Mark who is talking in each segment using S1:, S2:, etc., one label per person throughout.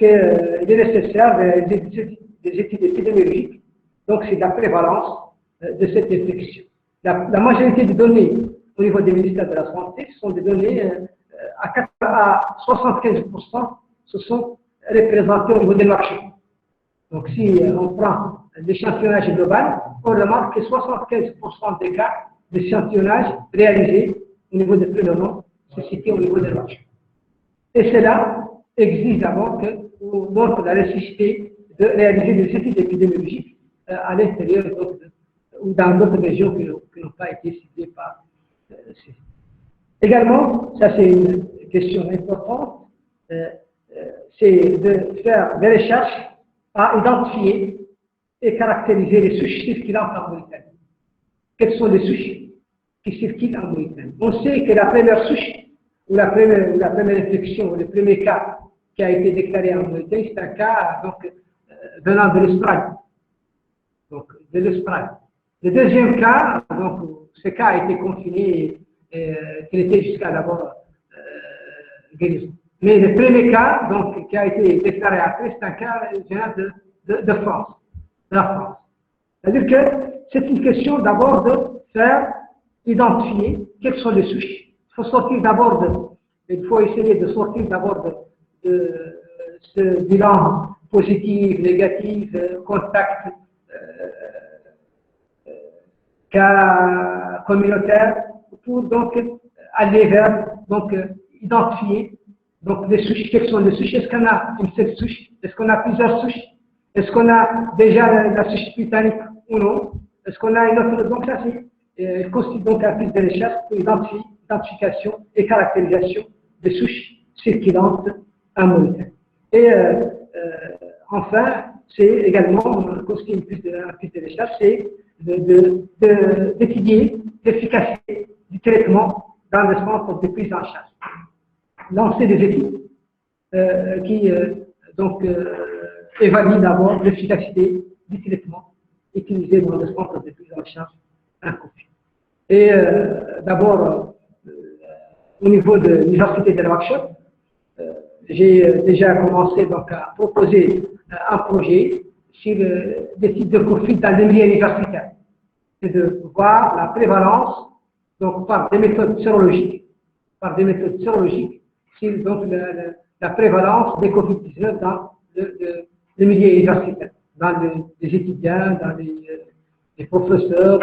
S1: qu'il est nécessaire des études épidémiologiques. Donc, c'est la prévalence de cette infection. La majorité des données au niveau des ministères de la Santé sont des données à 75%, ce sont représentés au niveau des marchés. Donc, si on prend l'échantillonnage global, on remarque que 75% des cas d'échantillonnage réalisés au niveau des phénomènes se situent au niveau des marchés. Et cela exige d'abord donc la nécessité de réaliser des études épidémiologiques à l'intérieur ou dans d'autres régions qui n'ont pas été ciblées par ces. Également, ça c'est une question importante, c'est de faire des recherches à identifier et caractériser les souches circulantes en Mauritanie. Quelles sont les souches qui circulent en Mauritanie? On sait que la première souche, ou la première infection, ou le premier cas qui a été déclaré en Mauritanie, c'est un cas donc, venant de l'Australie. Donc, de l'Australie. Le deuxième cas, donc, ce cas a été confiné et traité jusqu'à d'abord guérison. Mais le premier cas, donc, qui a été déclaré après, c'est un cas venant de France, de la France. C'est-à-dire que c'est une question d'abord de faire identifier quelles sont les souches. Il faut sortir d'abord il faut essayer de sortir d'abord de ce bilan positif, négatif, contact, cas communautaire, pour donc aller vers, donc identifier donc les souches. Quelles sont les souches? Est-ce qu'on a une seule souche? Est-ce qu'on a plusieurs souches? Est-ce qu'on a déjà la souche britannique ou non? Est-ce qu'on a une autre? Donc ça, c'est constitue donc un plus de recherche pour identification et caractérisation des souches circulantes en Mauritanie. Et enfin, c'est également, constitue un plus de recherche, c'est d'étudier l'efficacité du traitement dans le centre de prise en charge. Lancer des études qui évaluent d'abord l'efficacité du traitement utilisé dans le centre de prise en charge un Covid. Et d'abord, au niveau de l'université de Nouakchott, j'ai déjà commencé donc, à proposer un projet sur des types de Covid dans les milieux universitaires. C'est de voir la prévalence donc, par des méthodes sérologiques, sur donc, la prévalence des Covid-19 dans le milieu universitaire, dans les étudiants, dans les professeurs,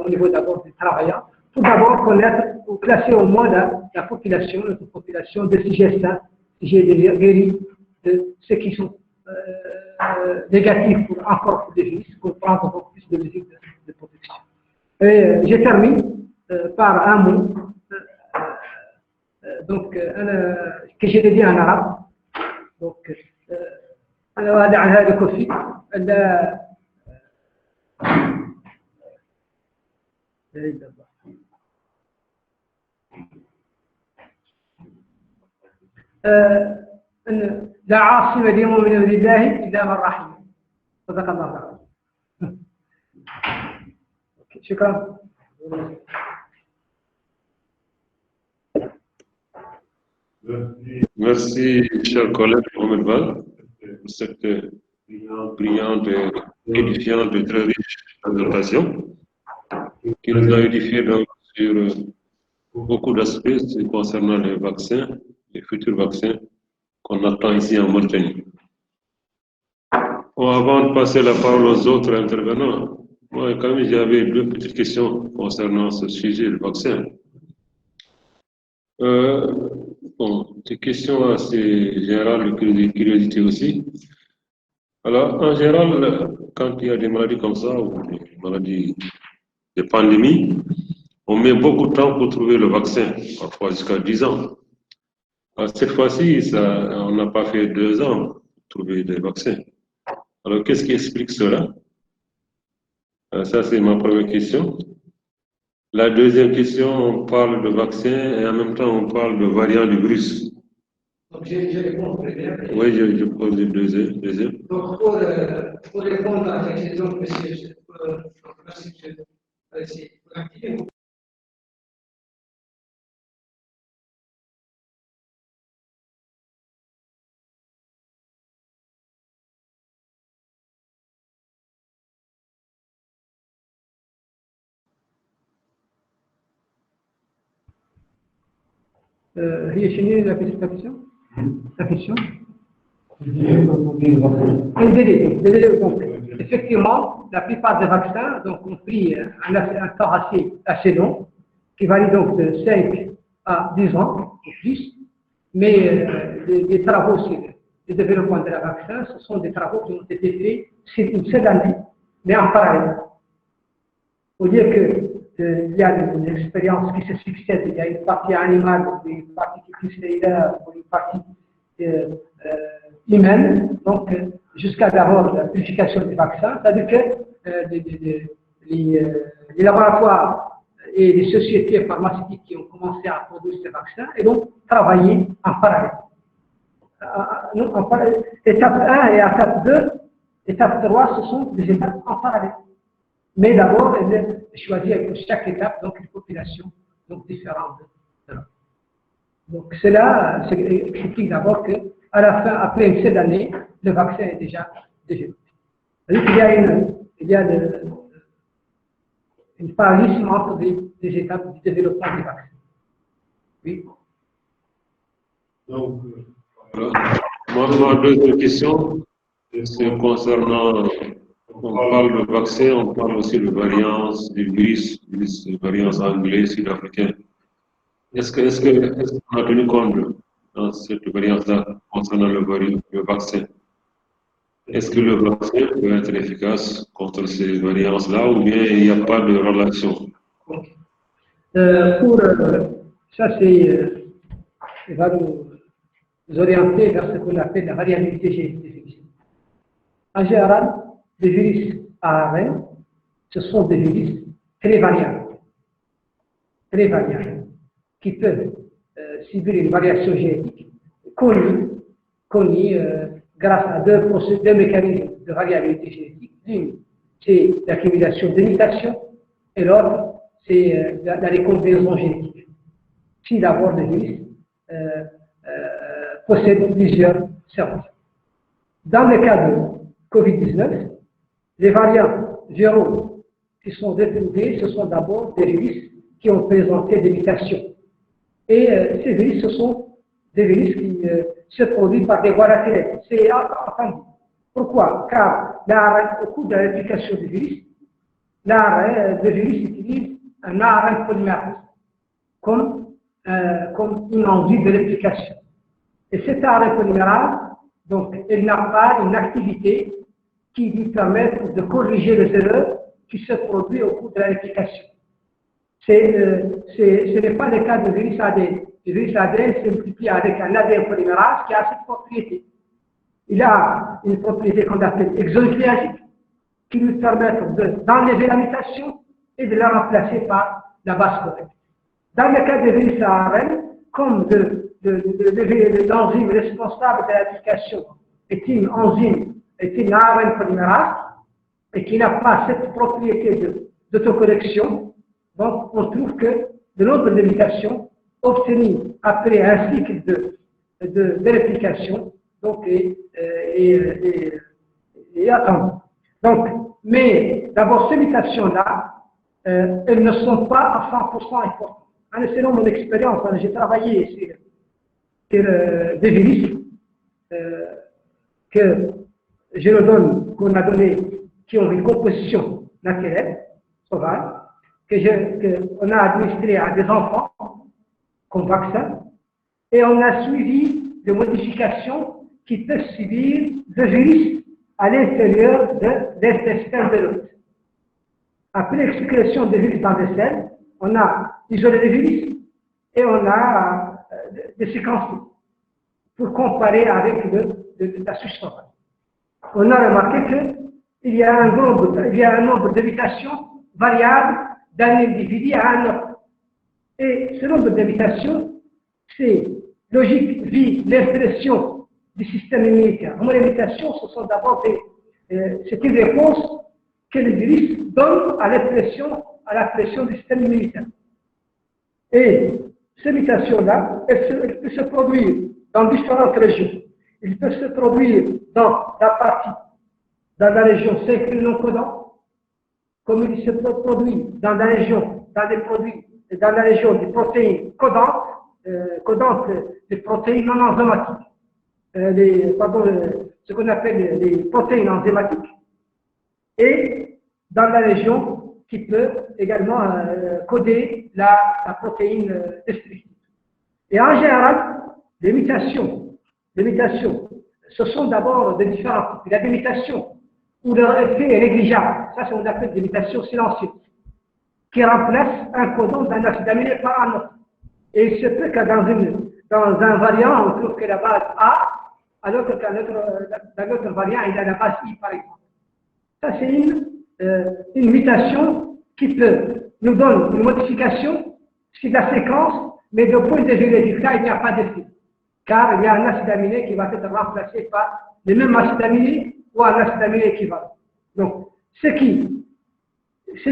S1: au niveau d'abord des travailleurs, pour d'abord connaître ou classer au moins la population, notre population de sujets sains, sujets guéris, de ceux qui sont négatifs pour encore plus de risques, pour prendre encore plus de mesures de protection. Et je termine par un mot que j'ai dit en arabe. Donc, هذا عن هذا كفي لا عاصم اليوم من امر الله الا من رحم. صدق الله العظيم. شكرا.
S2: Merci, cher collègue Mohamed Val, pour cette brillante et édifiante et très riche présentation qui nous a édifié donc sur beaucoup d'aspects concernant les vaccins, les futurs vaccins qu'on attend ici en Mauritanie. Bon, avant de passer la parole aux autres intervenants, moi, quand même, j'avais deux petites questions concernant ce sujet, le vaccin. Bon, des questions assez générales de curiosité aussi. Alors, en général, quand il y a des maladies comme ça, ou des maladies, des pandémies, on met beaucoup de temps pour trouver le vaccin, parfois jusqu'à 10 ans. Alors, cette fois-ci, on n'a pas fait 2 ans pour trouver des vaccins. Alors, qu'est-ce qui explique cela? Ça, c'est ma première question. La deuxième question, on parle de vaccin et en même temps, on parle de variant du virus.
S1: Donc, je réponds au premier.
S2: Oui, je pose le deuxième.
S1: Donc, pour répondre à la question de monsieur, merci, هي شنو la question? La question? Un délai, donc, effectivement, la plupart des vaccins donc, ont pris un temps assez long, qui varie donc de 5 à 10 ans ou plus, mais les travaux sur le développement de la vaccin, ce sont des travaux qui ont été faits sur une seule année, mais en parallèle. Au lieu qu'il y a une expérience qui se succède, il y a une partie animale, une partie cellulaire, une partie humaine, donc jusqu'à d'abord la purification des vaccins, c'est-à-dire que les laboratoires et les sociétés pharmaceutiques qui ont commencé à produire ces vaccins et donc travailler en parallèle. Étape 1 et étape 2, étape 3, ce sont des étapes en parallèle. Mais d'abord, elle choisit pour chaque étape donc une population donc différente. Donc cela explique d'abord qu'à la fin, après une seule année, le vaccin est déjà développé. Il y a une paralysie entre des étapes du développement des vaccins. Oui.
S2: Donc, voilà. Ma deuxième question, c'est concernant, on parle de vaccin, on parle aussi de variance du virus, variance anglaise, sud-africaine. Est-ce qu'on a tenu compte dans cette variance-là concernant le vaccin? Est-ce que le vaccin peut être efficace contre ces variances-là ou bien il n'y a pas de relation?
S1: Ça, va nous orienter vers ce qu'on appelle la variabilité génétique. En général, les virus ARN, ce sont des virus très variables, qui peuvent subir une variation génétique connue grâce à deux mécanismes de variabilité génétique. L'une, c'est l'accumulation de mutations et l'autre, c'est la recombinaison génétique. Si d'abord le virus possède plusieurs cerveaux. Dans le cas de COVID-19, les variants viraux qui sont retrouvés, ce sont d'abord des virus qui ont présenté des mutations. Et ces virus, ce sont des virus qui se produisent par des voies naturelles. C'est attendu. Pourquoi? Car au cours de la réplication du virus, le virus utilise un ARN polymérase comme une enzyme de réplication. Et cet ARN polymérase, donc, il n'a pas une activité qui lui permette de corriger les erreurs qui se produisent au cours de la réplication. Ce n'est pas le cas du virus ADN. Le virus ADN se multiplie avec un ADN polymérase qui a cette propriété. Il a une propriété qu'on appelle exonucléasique qui lui permet d'enlever la mutation et de la remplacer par la base correcte. Dans le cas des virus ARN, comme l'enzyme responsable de la réplication est une ARN polymérase et qui n'a pas cette propriété d'autocorrection, donc on trouve que le nombre de mutations obtenues après un cycle de réplication donc, est attendu. Donc, mais d'abord, ces mutations-là, elles ne sont pas à 100% importantes. Selon mon expérience, j'ai travaillé sur des virus que qu'on a donné, qui ont une composition naturelle, sauvage, qu'on a administré à des enfants comme vaccin, et on a suivi des modifications qui peuvent subir des virus à l'intérieur de l'intestin de l'hôte. Après l'excrétion des virus dans les selles, on a isolé les virus et on a des séquences pour comparer avec la souche sauvage. On a remarqué qu'il y a un nombre de mutations variables d'un individu à un autre. Et ce nombre de mutations, c'est logique via l'impression du système immunitaire. Les mutations, ce sont d'abord c'est une réponse que le virus donne à la pression du système immunitaire. Et ces mutations-là, elles peuvent se produire dans différentes régions. Elles peuvent se produire dans la région 5' non codant, comme il se produit dans la région des protéines codantes, codantes des protéines non enzymatiques, ce qu'on appelle les protéines enzymatiques, et dans la région qui peut également coder la protéine destructive. Et en général, les mutations, ce sont d'abord des différents types. Il y a des mutations où leur effet est négligeable. Ça, c'est ce qu'on appelle des mutations silencieuses, qui remplacent un codon d'un acide aminé par un autre. Et il se peut que dans un variant, on trouve que la base A, alors que dans l'autre variant, il a la base I, par exemple. Ça, c'est une mutation qui peut nous donner une modification sur la séquence, mais de point de vue médical, il n'y a pas d'effet. Car il y a un acide aminé qui va être remplacé par le même acide aminé ou un acide aminé équivalent. Donc, ce qui